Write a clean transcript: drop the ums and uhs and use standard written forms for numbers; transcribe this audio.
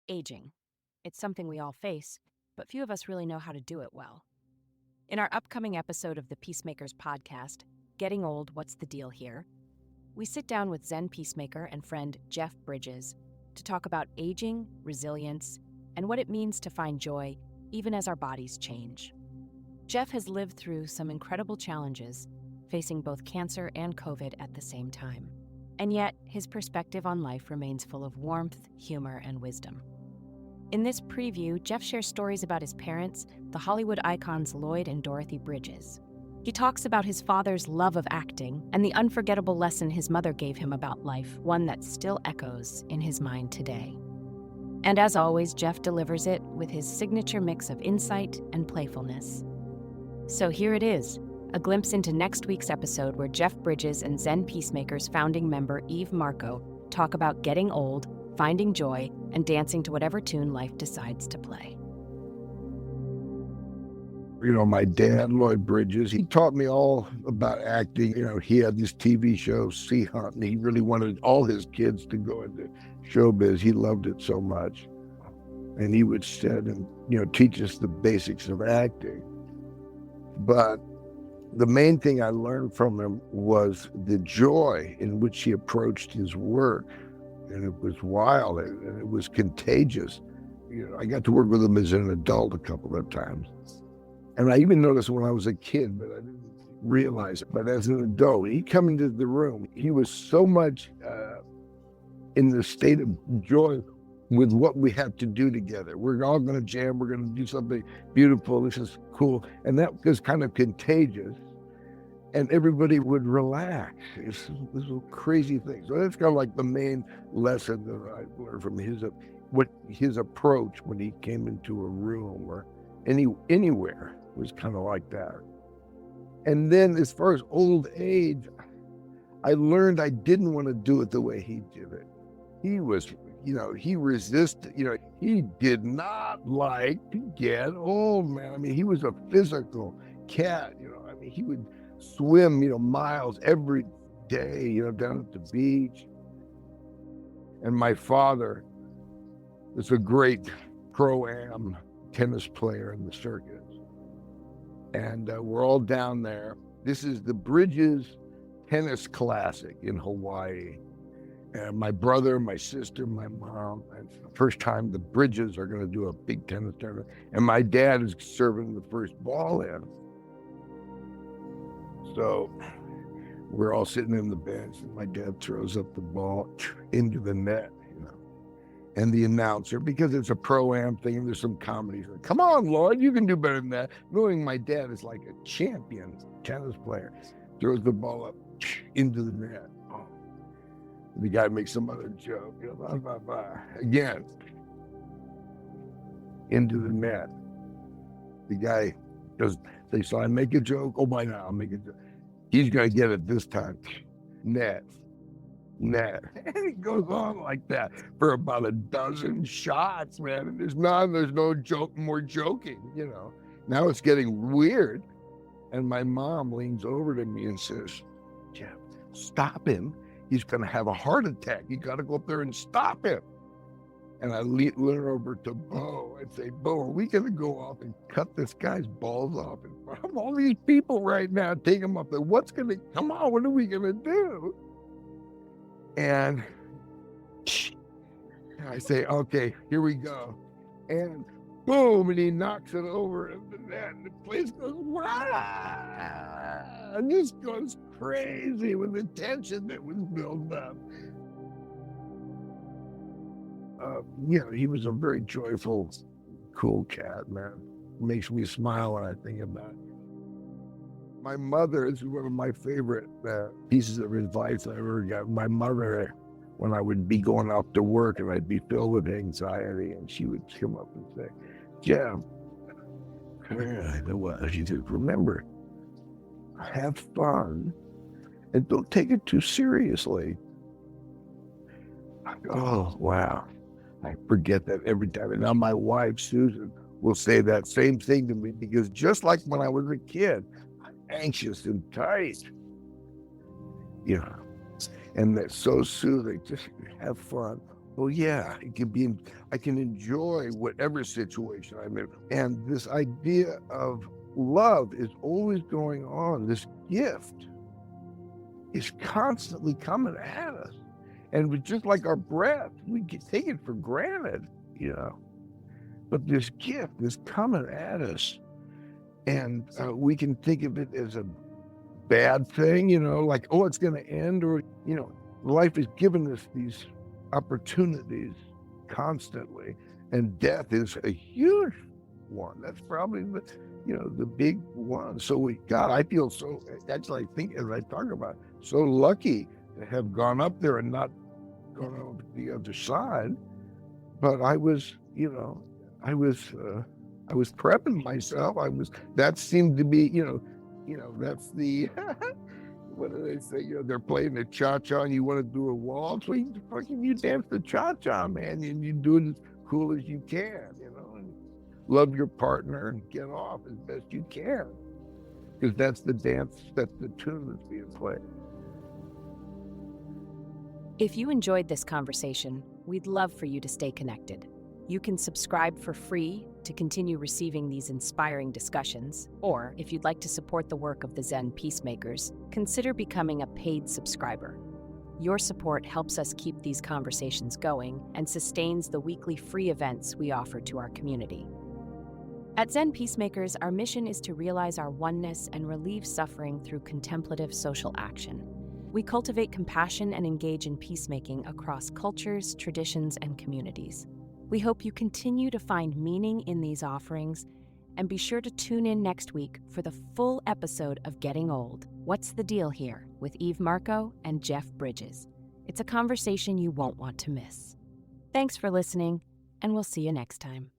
Aging. It's something we all face, but few of us really know how to do it well. In our upcoming episode of the Peacemakers Podcast, Getting Old, What's the Deal Here?, we sit down with Zen peacemaker and friend Jeff Bridges to talk about aging, resilience, and what it means to find joy even as our bodies change. Jeff has lived through some incredible challenges, facing both cancer and COVID at the same time. And yet, his perspective on life remains full of warmth, humor, and wisdom. In this preview, Jeff shares stories about his parents, the Hollywood icons Lloyd and Dorothy Bridges. He talks about his father's love of acting and the unforgettable lesson his mother gave him about life, one that still echoes in his mind today. And as always, Jeff delivers it with his signature mix of insight and playfulness. So here it is, a glimpse into next week's episode where Jeff Bridges and Zen Peacemakers founding member Eve Marko talk about getting old, finding joy, and dancing to whatever tune life decides to play. You know, my dad, Lloyd Bridges, he taught me all about acting. You know, he had this TV show, Sea Hunt, and he really wanted all his kids to go into showbiz. He loved it so much. And he would sit and, teach us the basics of acting. But the main thing I learned from him was the joy in which he approached his work. And it was wild and it was contagious. I got to work with him as an adult a couple of times. And I even noticed when I was a kid, but I didn't realize it. But as an adult, he'd come into the room. He was so much in the state of joy with what we have to do together. We're all going to jam. We're going to do something beautiful. This is cool. And that was kind of contagious. And everybody would relax. It's this crazy thing. So that's kind of like the main lesson that I learned from his approach when he came into a room or anywhere was kind of like that. And then as far as old age, I learned I didn't want to do it the way he did it. He was, he resisted, he did not like to get old, man. I mean, he was a physical cat, he would swim, miles every day, down at the beach. And my father was a great pro-am tennis player in the circuit. And we're all down there. This is the Bridges Tennis Classic in Hawaii. And my brother, my sister, my mom, and it's the first time the Bridges are going to do a big tennis tournament. And my dad is serving the first ball in. So we're all sitting in the bench, and my dad throws up the ball into the net, And the announcer, because it's a pro-am thing, and there's some comedy, like, come on, Lloyd, you can do better than that. Knowing my dad is like a champion tennis player, throws the ball up into the net. Oh. The guy makes some other joke, again, into the net. The guy does say, so I make a joke, by now I'll make a joke. He's going to get it this time. Net. And it goes on like that for about a dozen shots, man. And there's no joke, more joking, Now it's getting weird. And my mom leans over to me and says, Jeff, stop him. He's going to have a heart attack. You got to go up there and stop him. And I lean over to Bo and say, Bo, are we going to go off and cut this guy's balls off in front of all these people right now? Take him up there. Come on, what are we going to do? And I say, okay, here we go. And boom, and he knocks it over in the net, and the place goes, wow! And just goes crazy with the tension that was built up. He was a very joyful, cool cat, man. Makes me smile when I think about it. My mother is one of my favorite pieces of advice I ever got. My mother, when I would be going off to work and I'd be filled with anxiety, and she would come up and say, Jeff, she said, remember, have fun and don't take it too seriously. Oh, wow. I forget that every time. And now my wife, Susan, will say that same thing to me, because just like when I was a kid, I'm anxious and tight. And that's so soothing. Just have fun. well, yeah, I can enjoy whatever situation I'm in. And this idea of love is always going on. This gift is constantly coming at us. And it's just like our breath, we take it for granted, But this gift is coming at us. And we can think of it as a bad thing, like, oh, it's going to end, or, life is giving us these opportunities constantly, and death is a huge one. That's probably the big one. So I feel so, actually, I think, as I talk about, so lucky to have gone up there and not gone over the other side. But I was prepping myself. That seemed to be, that's the, what do they say? They're playing the cha-cha and you want to do a waltz. Well, you dance the cha-cha, man, and you do it as cool as you can, and love your partner and get off as best you can. Because that's the dance, that's the tune that's being played. If you enjoyed this conversation, we'd love for you to stay connected. You can subscribe for free to continue receiving these inspiring discussions, or if you'd like to support the work of the Zen Peacemakers, consider becoming a paid subscriber. Your support helps us keep these conversations going and sustains the weekly free events we offer to our community. At Zen Peacemakers, our mission is to realize our oneness and relieve suffering through contemplative social action. We cultivate compassion and engage in peacemaking across cultures, traditions, and communities. We hope you continue to find meaning in these offerings, and be sure to tune in next week for the full episode of Getting Old, What's the Deal Here, with Eve Marko and Jeff Bridges. It's a conversation you won't want to miss. Thanks for listening, and we'll see you next time.